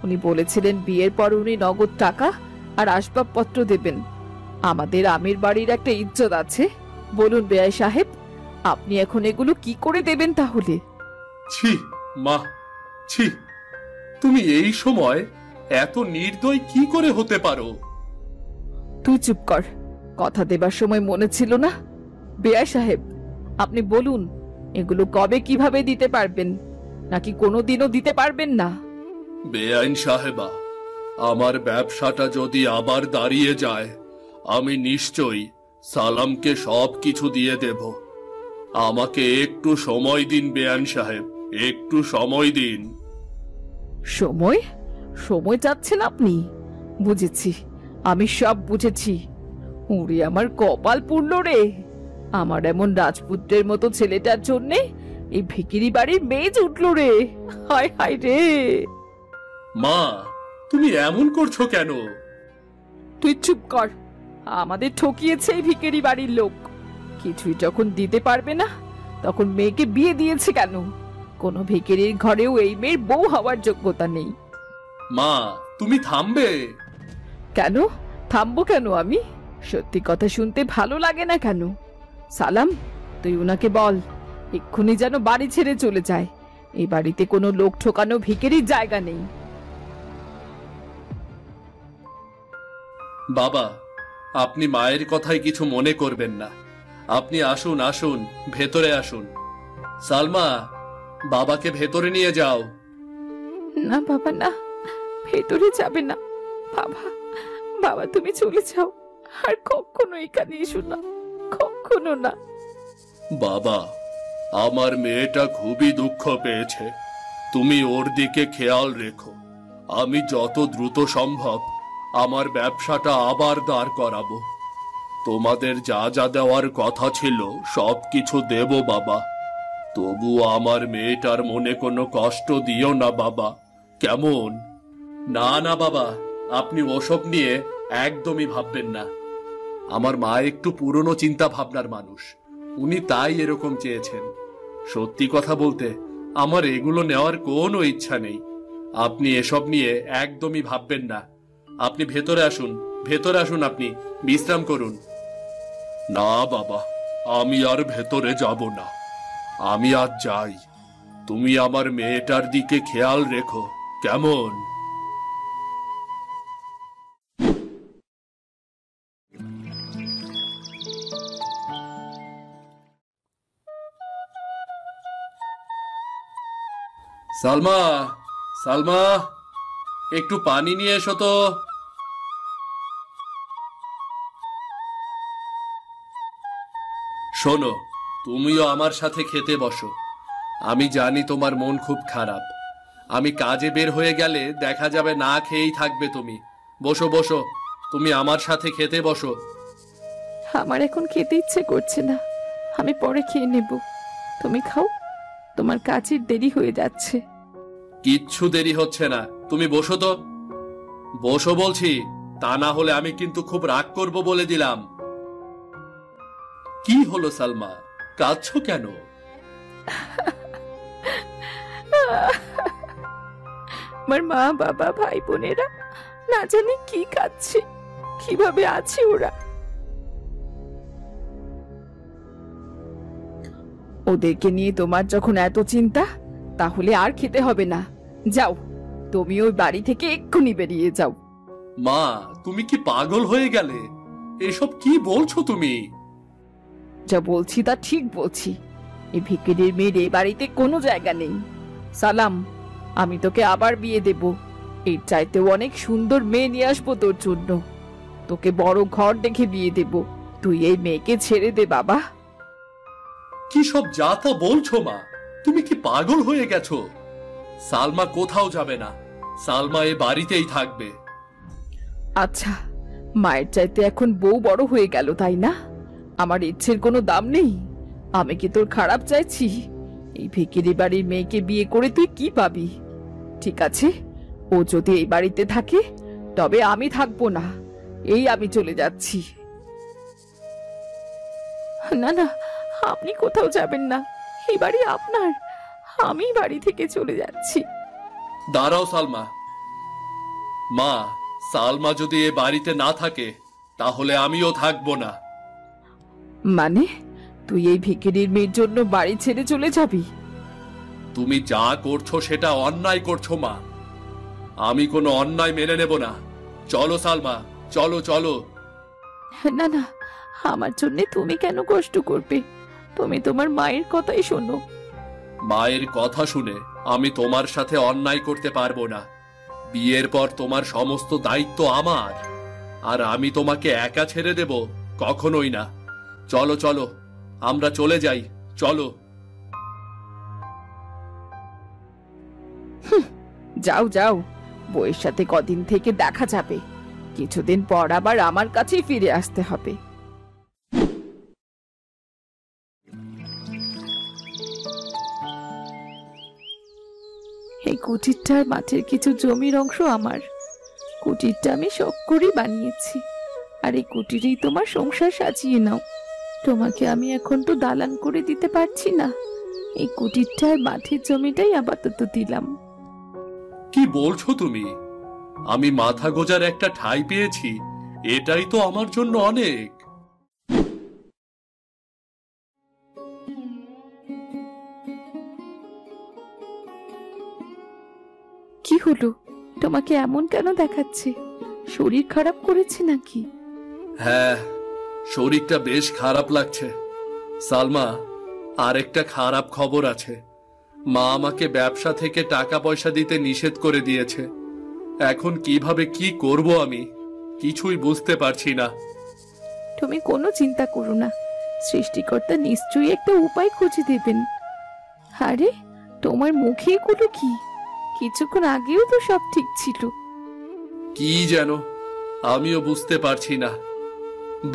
উনি বলেছিলেন বিয়ের পর উনি নগদ টাকা আর আসবাবপত্র দেবেন। আমাদের আমির বাড়ির একটা ইজ্জত আছে, বলুন বেয়াই সাহেব, আপনি এখন এগুলো কি করে দেবেন তাহলে? ছি মা, ছি, তুমি এই সময় এত নির্দয় কি করে হতে পারো? তুই চুপ কর, কথা দেবার সময় মনে ছিল না? বেয়াই সাহেব, আপনি বলুন এগুলো কবে কিভাবে দিতে পারবেন, নাকি কোনোদিনও দিতে পারবেন না? বেআইন সাহেবা, আমার ব্যবসাটা যদি আবার দাঁড়িয়ে যায়, আমি নিশ্চয়ই সালামকে সবকিছু দিয়ে দেব। আমাকে একটু সময় দিন বেআইন সাহেব, একটু সময় দিন। সময়? সময় চাচ্ছেন আপনি? বুঝেছি, আমি সব বুঝেছি। উড়ে আমার কপাল পুড়ল রে, আমার এমন রাজপুত্রের মতো ছেলেটার জন্যে এই ভিকিরি বাড়ির মেজ উঠল রে। হায় হায় রে। মা, তুমি এমন করছো কেন? তুই চুপ কর, আমাদের ঠকিয়েছে এই ভিকিরি বাড়ির লোক। কিছুই যখন দিতে পারবে না, তখন মেয়েকে বিয়ে দিয়েছে কেন? কোনো ভিকিরির ঘরেও এই মেয়ের বউ হওয়ার যোগ্যতা নেই। মা, তুমি থামবে? কেন থামবো কেন আমি? সত্যি কথা শুনতে ভালো লাগে না কেন? সালাম, তুই উনাকে বল এক্ষুনি যেন বাড়ি ছেড়ে চলে যায়। এই বাড়িতে কোনো লোক ঠকানো ভিকিরির জায়গা নেই। বাবা, আপনি মায়ের কথায় কিছু মনে করবেন না। আপনি আসুন, আসুন, ভেতরে আসুন। সালমা, বাবাকে ভেতরে নিয়ে যাও। না বাবা, না, ভেতরে যাবে না। বাবা, বাবা তুমি চলে যাও, আর কখনো এখানে এসো না, কখনো না। বাবা, আমার মেয়েটা খুবই দুঃখ পেয়েছে, তুমি ওর দিকে খেয়াল রেখো। আমি যত দ্রুত সম্ভব আমার ব্যবসাটা আবার দাঁড় করাবো। তোমাদের যা যা দেওয়ার কথা ছিল সবকিছু দেব বাবা। তবু আমার মেয়েটার মনে কোনো কষ্ট দিও না বাবা, কেমন? না না বাবা, আপনি ওসব নিয়ে একদমই ভাববেন না। আমার মা একটু পুরনো চিন্তা ভাবনার মানুষ, উনি তাই এরকম চেয়েছেন। সত্যি কথা বলতে আমার এগুলো নেওয়ার কোনো ইচ্ছা নেই। আপনি এসব নিয়ে একদমই ভাববেন না। আপনি ভেতরে আসুন, ভেতরে আসুন, আপনি বিশ্রাম করুন। না বাবা, আমি আর ভেতরে যাব না। আমি আজ যাই। তুমি আমার মেয়েটার দিকে খেয়াল রেখো, কেমন? সালমা, সালমা, একটু পানি নিয়ে এসো তো। শোনো, তুমিও আমার সাথে খেতে বসো। আমি জানি তোমার মন খুব খারাপ। আমি কাজে বের হয়ে গেলে দেখা যাবে না খেয়েই থাকবে তুমি। বসো বসো, তুমি আমার সাথে খেতে বসো। আমার এখন খেতে ইচ্ছে করছে না, আমি পরে খেয়ে নেব। তুমি খাও, তোমার কাজের দেরি হয়ে যাচ্ছে। কিচ্ছু দেরি হচ্ছে না, তুমি বসো তো। বসো বলছি, তা না হলে আমি কিন্তু খুব রাগ করব বলে দিলাম। কি হলো সালমা, কাঁদছো কেন? আমার মা বাবা ভাই বোনেরা না জানি কি কাচ্ছে, কিভাবে আছে ওরা। ওদেরকে নিয়ে তোমার যখন এত চিন্তা, তাহলে আর খেতে হবে না। যাও, তুমি ওই বাড়ি থেকে এক্ষুনি বেরিয়ে যাও। মা, তুমি কি পাগল হয়ে গেলে? এসব কি বলছো তুমি? যা বলছি তা ঠিক বলছি। এই ভিকিরির মেয়ের এই বাড়িতে কোনো জায়গা নেই। সালাম, আমি তোকে আবার বিয়ে দেব। এর চাইতেও অনেক সুন্দর মেয়ে নিয়ে আসবো তোর জন্য। তোকে বড় ঘর দেখে বিয়ে দেব। তুই এই মেয়েকে ছেড়ে দে বাবা। কি সব যা তা বলছো মা? তুমি কি পাগল হয়ে গেছো? সালমা কোথাও যাবে না, সালমা এ বাড়িতেই থাকবে। আচ্ছা, মায়ের চাইতে এখন বউ বড় হয়ে গেল, তাই না? আমার ইচ্ছের কোনো দাম নেই। আমি কি তোর খারাপ চাইছি? এই ভিকিরি বাড়ির মেয়েকে বিয়ে করে তুই কি পাবি? ঠিক আছে, ও যদি এই বাড়িতে থাকে তবে আমি থাকবো না। এই আমি চলে যাচ্ছি। না না, আপনি কোথাও যাবেন না, এই বাড়ি আপনার। আমি বাড়ি থেকে চলে যাচ্ছি। দাঁড়াও সালমা। মা, সালমা যদি এ বাড়িতে না থাকে তাহলে আমিও থাকবো না। মানে তুই এই ভিখিরির মেয়ের জন্য বাড়ি ছেড়ে চলে যাবি? তুমি যা করছো সেটা অন্যায় করছো মা। আমি কোনো অন্যায় মেনে নেব না। চলো সালমা, চলো চলো। না না, আমার জন্য তুমি কেন কষ্ট করবে? তুমি তোমার মায়ের কথাই শোনো। মায়ের কথা শুনে আমি তোমার সাথে অন্যায় করতে পারবো না। বিয়ের পর তোমার সমস্ত দায়িত্ব আমার, আর আমি তোমাকে একা ছেড়ে দেব? কখনোই না। চলো চলো, আমরা চলে যাই, চলো। যাও যাও, বউয়ের সাথে কদিন থেকে দেখা যাবে, কিছুদিন পর আবার আমার কাছেই ফিরে আসতে হবে। এই কুটিরটার মাঠের কিছু জমির অংশ আমার। কুটিরটা আমি শখ করে বানিয়েছি, আর এই কুটিরেই তোমার সংসার সাজিয়ে নাও। তোমাকে আমি এখন তো দালান করে দিতে পারছি না, এই কুটিরটার মাঠের জমিটাই আপাতত দিলাম। কি বলছো তুমি? আমি মাথা গোজার একটা ঠাঁই পেয়েছি, এটাই তো আমার জন্য অনেক। কি হলো, তোমাকে এমন কেন দেখাচ্ছে? শরীর খারাপ করেছে নাকি? হ্যাঁ, শরীরটা বেশ খারাপ লাগছে। সালমা, আরেকটা খারাপ খবর আছে। মা আমাকে ব্যবসা থেকে টাকা পয়সা দিতে নিষেধ করে দিয়েছে। এখন কিভাবে কি করব আমি কিছুই বুঝতে পারছি না। তুমি কোনো চিন্তা করো না, সৃষ্টিকর্তা নিশ্চয়ই একটা উপায় খুঁজে দেবেন। আরে, তোমার মুখে এগুলো কি? কিছুক্ষণ আগেও তো সব ঠিক ছিল। কি যেন আমিও বুঝতে পারছি না।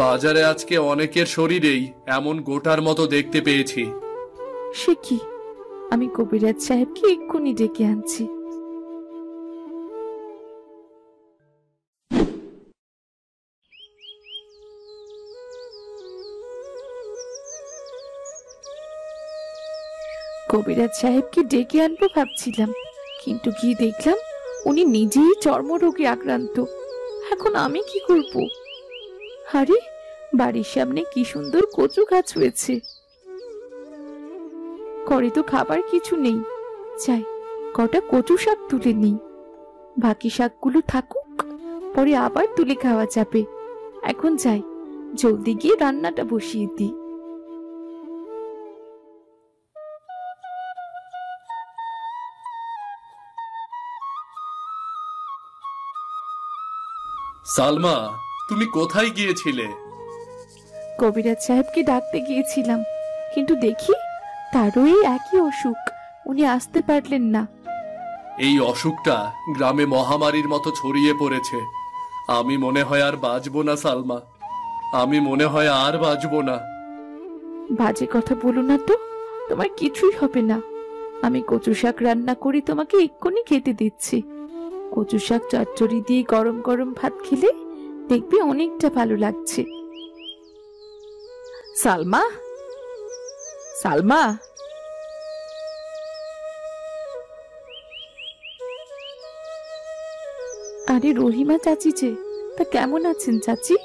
বাজারে আজকে অনেকের শরীরেই এমন গোটার মতো দেখতে পেয়েছি। সে কি? আমি কবিরাজ সাহেবকে এক্ষুনি ডেকে আনছি। কবিরাজ সাহেবকে ডেকে আনবো ভাবছিলাম, কিন্তু গিয়ে দেখলাম উনি নিজেই চর্মরোগে আক্রান্ত। এখন আমি কি করব? আরে, বাড়ির সামনে কি সুন্দর কচু গাছ হয়েছে, ঘরে তো খাবার কিছু নেই। যাই, কটা কচু শাক তুলে নিই। বাকি শাকগুলো থাকুক, পরে আবার তুলে খাওয়া যাবে। এখন যাই, জলদি গিয়ে রান্নাটা বসিয়ে দিই। সালমা, তুমি কোথায় গিয়েছিলে? কবিরাজ সাহেবকে ডাকতে গিয়েছিলাম, কিন্তু দেখি তারও এই একই অসুখ, উনি আসতে পারলেন না। এই অসুখটা গ্রামে মহামারীর মতো ছড়িয়ে পড়েছে। আমি মনে হয় আর বাঁচবো না সালমা, আমি মনে হয় আর বাঁচবো না। বাজে কথা বলো না তো, তোমার কিছুই হবে না। আমি কচু শাক রান্না করি, তোমাকে এক্ষুনি খেতে দিচ্ছি। কচু শাক চচ্চড়ি দিয়ে গরম গরম ভাত খেলে দেখবে অনেকটা ভালো লাগছে। সালমা, সালমা। আরে রহিমা চাচি যে, তা কেমন আছেন চাচি?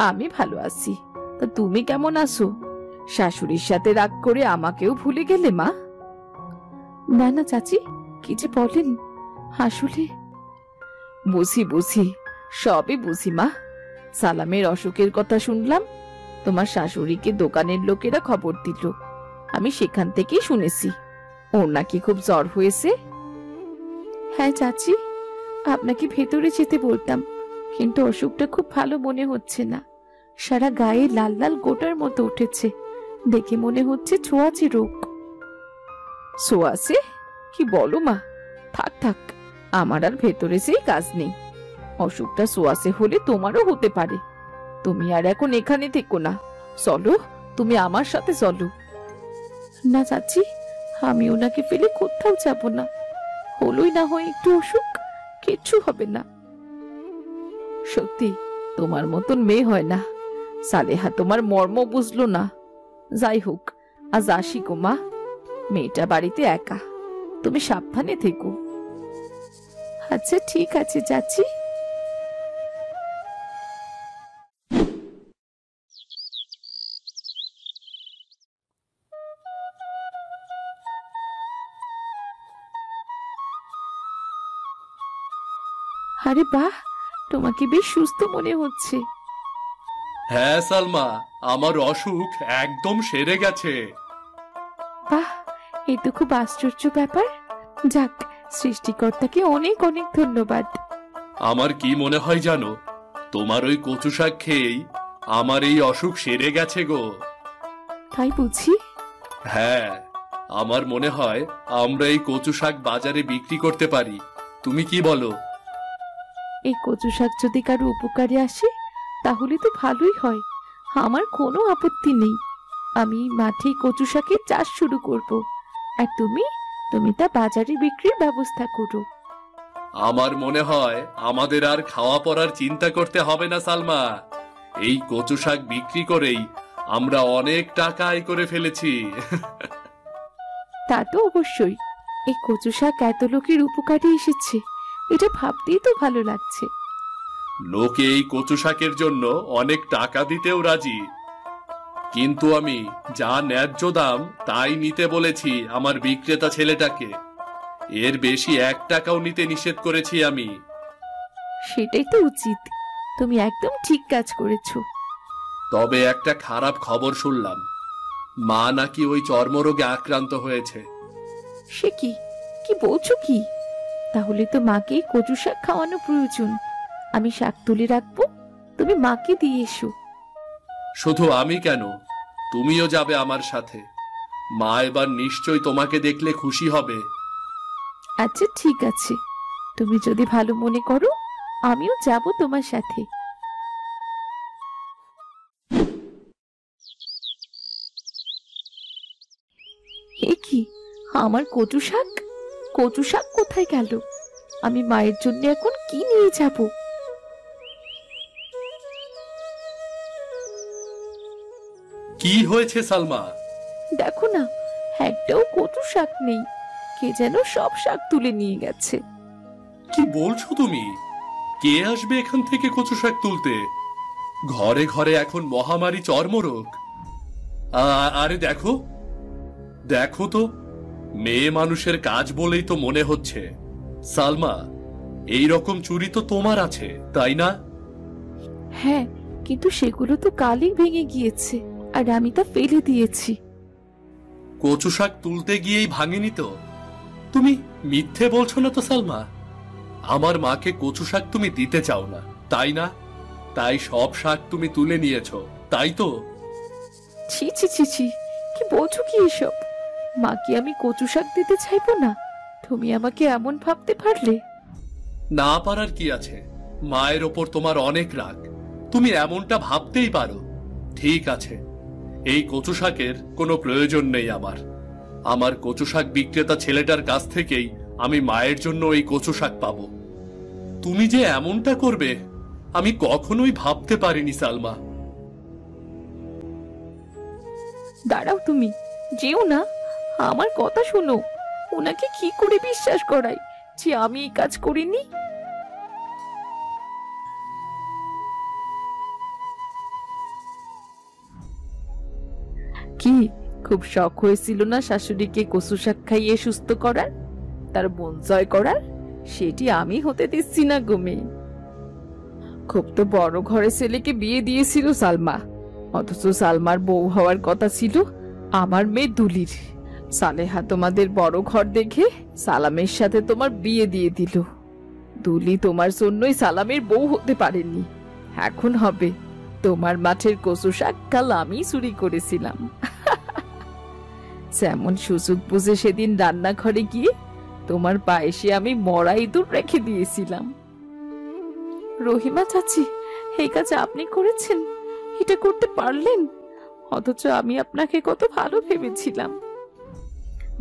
আমি ভালো আছি, তা তুমি কেমন আছো? শাশুড়ির সাথে রাগ করে আমাকেও ভুলে গেলে মা? না না চাচি, কি যে বলেন, আসলে বুঝি বুঝি, সবই বুঝি মা। সালামের অসুখের কথা শুনলাম, তোমার শাশুড়িকে দোকানের লোকেরা খবর দিল, আমি সেখান থেকেই শুনেছি ওর নাকি খুব জ্বর হয়েছে। হ্যাঁ চাচি, আপনাকে ভেতরে যেতে বলতাম, কিন্তু অসুখটা খুব ভালো মনে হচ্ছে না। সারা গায়ে লাল লাল গোটার মতো উঠেছে, দেখে মনে হচ্ছে ছোঁয়াচে রোগ। ছোঁয়াচে? কি বলো মা? থাক থাক, আমার আর ভেতরে সেই কাজ নেই। অসুখটা ছোঁয়াচে হলে তোমারও হতে পারে। তুমি আর এখন এখানে থেকো না, চলো, তুমি আমার সাথে চলো। না চাচি, আমি ওনাকে ফেলে কোথাও যাব না। হলোই না হয় একটু অসুখ, কিচ্ছু হবে না। সত্যি তোমার মতন মেয়ে হয় না। সালেহা তোমার মর্ম বুঝলো না। যাই হোক, আজ আসি গো মা, মেয়েটা বাড়িতে একা, তুমি সাবধানে থেকো। আচ্ছা ঠিক আছে চাচি। আরে বাহ, তোমাকে বেশ সুস্থ মনে হচ্ছে। হ্যাঁ সালমা, আমার অসুখ একদম সেরে গেছে। বাহ, এই তো খুব আশ্চর্য ব্যাপার। যাক, সৃষ্টিকর্তাকে অনেক অনেক ধন্যবাদ। আমার কি মনে হয় জানো, তোমার ওই কচু শাক খেয়েই আমার এই অসুখ সেরে গেছে গো। তাই বুঝি? হ্যাঁ, আমার মনে হয় আমরা এই কচু শাক বাজারে বিক্রি করতে পারি। তুমি কি বলো? এই কচু শাক যদি কারো উপকারে আসে তাহলে তো ভালোই হয়। আমার কোনো আপত্তি নেই। আমি মাঠে কচু শাকের চাষ শুরু করব, আর তুমি তুমি তা বাজারে বিক্রির ব্যবস্থা করো। আমার মনে হয় আমাদের আর খাওয়া পড়ার চিন্তা করতে হবে না সালমা। এই কচু শাক বিক্রি করেই আমরা অনেক টাকা আয় করে ফেলেছি। তা তো অবশ্যই। এই কচু শাক এত লোকের উপকারে এসেছে, এটা ভাবতেই তো ভালো লাগছে। লোকে এই কচু শাকের জন্য অনেক টাকা দিতেও রাজি, কিন্তু আমি যা ন্যায্য দাম তাই নিতে বলেছি আমার বিক্রেতা ছেলেটাকে। এর বেশি 1 টাকাও নিতে নিষেধ করেছি আমি। সেটাই তো উচিত। তুমি একদম ঠিক কাজ করেছো। তবে একটা খারাপ খবর শুনলাম, মা নাকি ওই চর্মরোগে আক্রান্ত হয়েছে। সে কি, কি বলছো কি? তাহলে তো মাকে কচু শাক খাওয়ানো প্রয়োজন। আমি শাক তুলে রাখবো, তুমি মাকে দিয়ে এসো। শুধু আমি কেন, তুমিও যাবে আমার সাথে। মা এবার নিশ্চয় তোমাকে দেখলে খুশি হবে। আচ্ছা ঠিক আছে, তুমি যদি ভালো মনে করো আমিও যাব তোমার সাথে। এ কি, আমার কচু শাক? কচু শাক কোথায় গেল? আমি মায়ের জন্য এখন কি নিয়ে যাব? কি হয়েছে সালমা? দেখো না, একটাও কচু শাক নেই। কে যেন সব শাক তুলে নিয়ে গেছে। কি বলছো তুমি? কে আসবে এখান থেকে কচু শাক তুলতে? ঘরে ঘরে এখন মহামারী চর্মরোগ। আরে দেখো, দেখো তো, মেয়ে মানুষের কাজ বলেই তো মনে হচ্ছে। সালমা, এই রকম চুরি তো তোমার আছে, তাই না? হ্যাঁ, কিন্তু সেগুলো তো কালই ভেঙে গিয়েছে, আর আমি তা ফেলে দিয়েছি। কচু শাক তুলতে গিয়েই ভাঙেনি তো? তুমি মিথ্যে বলছো না তো সালমা? আমার মাকে কচু শাক তুমি দিতে চাও না, তাই না? তাই সব শাক তুমি তুলে নিয়েছো, তাই তো? ছি ছি ছি ছি, কি বলছো কি এসব? মাকে আমি কচু শাক দিতে চাইবো না? তুমি আমাকে এমন ভাবতে পারলে? না পারার কি আছে? মায়ের ওপর তোমার অনেক রাগ, তুমি এমনটা ভাবতেই পারো। ঠিক আছে, এই কচু শাকের কোনো প্রয়োজন নেই আমার। আমার কচু শাক বিক্রেতা ছেলেটার কাছ থেকেই আমি মায়ের জন্য এই কচু শাক পাবো। তুমি যে এমনটা করবে আমি কখনোই ভাবতে পারিনি সালমা। দাঁড়াও, তুমি যেও না, আমার কথা শোনো। ওনাকে কি করে বিশ্বাস করাই যে আমি এই কাজ করিনি? কি, খুব শখ হয়েছিল না শাশুড়িকে কচু শাক খাইয়ে সুস্থ করার, তার মন জয় করার? সেটি আমি হতে দিচ্ছি না গো মেয়ে। খুব তো বড় ঘরে ছেলেকে বিয়ে দিয়েছিল সালমা, অথচ সালমার বউ হওয়ার কথা ছিল আমার মেয়ে দুলির। সালেহা তোমাদের বড় ঘর দেখে সালামের সাথে তোমার বিয়ে দিয়ে দিল। দুলি তোমার জন্যই সালামের বউ হতে পারেনি, এখন হবে। তোমার মাঠের কচু শাক কাল আমি চুরি করেছিলাম। যেমন সুযোগ বুঝে সেদিন রান্নাঘরে গিয়ে তোমার পায়েসে আমি মরা ইঁদুর রেখে দিয়েছিলাম। রহিমা চাচি, এই কাজ আপনি করেছেন? এটা করতে পারলেন? অথচ আমি আপনাকে কত ভালো ভেবেছিলাম।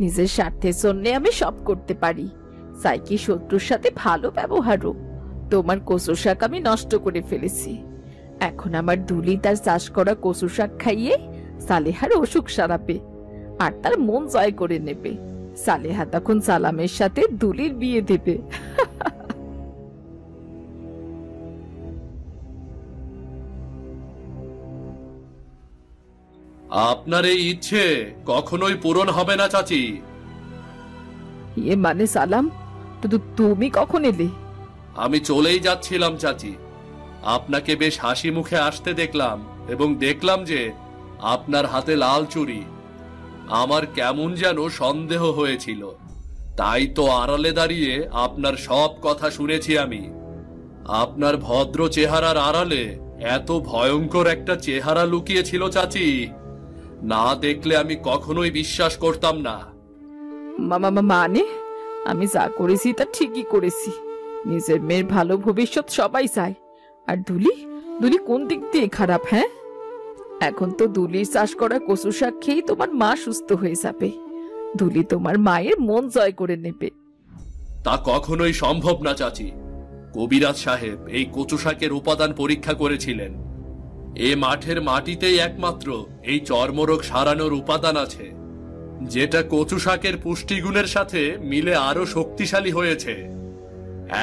নিজের স্বার্থের জন্য আমি সব করতে পারি, তাই কি শত্রুর সাথে ভালো ব্যবহারও? তোমার কচু শাক আমি নষ্ট করে ফেলেছি। এখন আমার দুলি তার চাষ করা কচু শাক খাইয়ে সালেহার অসুখ সারাবে আর তার মন জয় করে নেবে। সালেহা তখন সালামের সাথে দুলির বিয়ে দেবে। আপনার এই ইচ্ছে কখনোই পূরণ হবে না চাচি। ইয়ে মানে সালাম, তো তুমি কখন এলে? আমি চলেই যাচ্ছিলাম চাচি, আপনাকে বেশ হাসি মুখে আসতে দেখলাম এবং দেখলাম যে আপনার হাতে লাল চুড়ি। আমার কেমন যেন সন্দেহ হয়েছিল, তাই তো আড়ালে দাঁড়িয়ে আপনার সব কথা শুনেছি আমি। আপনার ভদ্র চেহারার আড়ালে এত ভয়ঙ্কর একটা চেহারা লুকিয়ে ছিল চাচি, না দেখলে আমি কখনোই বিশ্বাস করতাম না। মানে আমি যা করেছি তা ঠিকই করেছি। নিজের মেয়ের ভালো ভবিষ্যৎ সবাই চায়। আর দুলি দুলি কোন দিক দিয়ে খারাপ? হ্যাঁ, এখন তো দুলির চাষ করা কচু শাক খেয়েই তোমার মা সুস্থ হয়ে যাবে। দুলি তোমার মায়ের মন জয় করে নেবে। তা কখনোই সম্ভব না চাচি। কবিরাজ সাহেব এই কচু শাকের উপাদান পরীক্ষা করেছিলেন। এ মাঠের মাটিতেই একমাত্র এই চর্মরোগ সারানোর উপাদান আছে, যেটা কচু শাকের পুষ্টিগুণের সাথে মিলে আরো শক্তিশালী হয়েছে।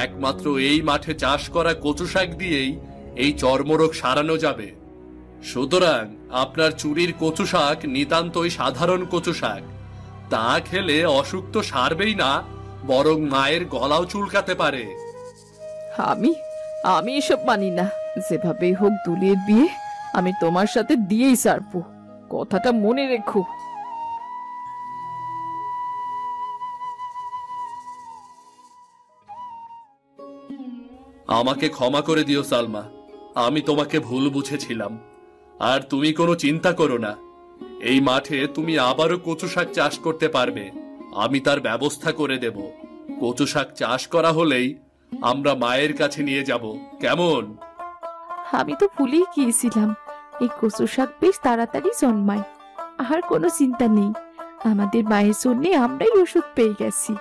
একমাত্র এই মাঠে চাষ করা কচু শাক দিয়েই এই চর্মরোগ সারানো যাবে। সুতরাং আপনার চুরির কচু শাক নিতান্তই সাধারণ কচু শাক। তা খেলে অসুখ তো সারবেই না, বরং মায়ের গলাও চুলকাতে পারে। আমি আমি এসব মানি না। যেভাবেই হোক দুলির বিয়ে আমি তোমার সাথে দিয়েই ছাড়বো, কথাটা মনে রেখো। আমাকে ক্ষমা করে দিও সালমা, আমি তোমাকে ভুল বুঝেছিলাম। আর তুমি কোনো চিন্তা করো না, এই মাঠে তুমি আবারও কচু শাক চাষ করতে পারবে। আমি তার ব্যবস্থা করে দেব। কচু শাক চাষ করা হলেই আমরা মায়ের কাছে নিয়ে যাব, কেমন? আমি তো ভুলেই গিয়েছিলাম, এই কচু শাক বেশ তাড়াতাড়ি জন্মায়। আর কোনো চিন্তা নেই, আমাদের মায়ের জন্য আমরাই ওষুধ পেয়ে গেছি।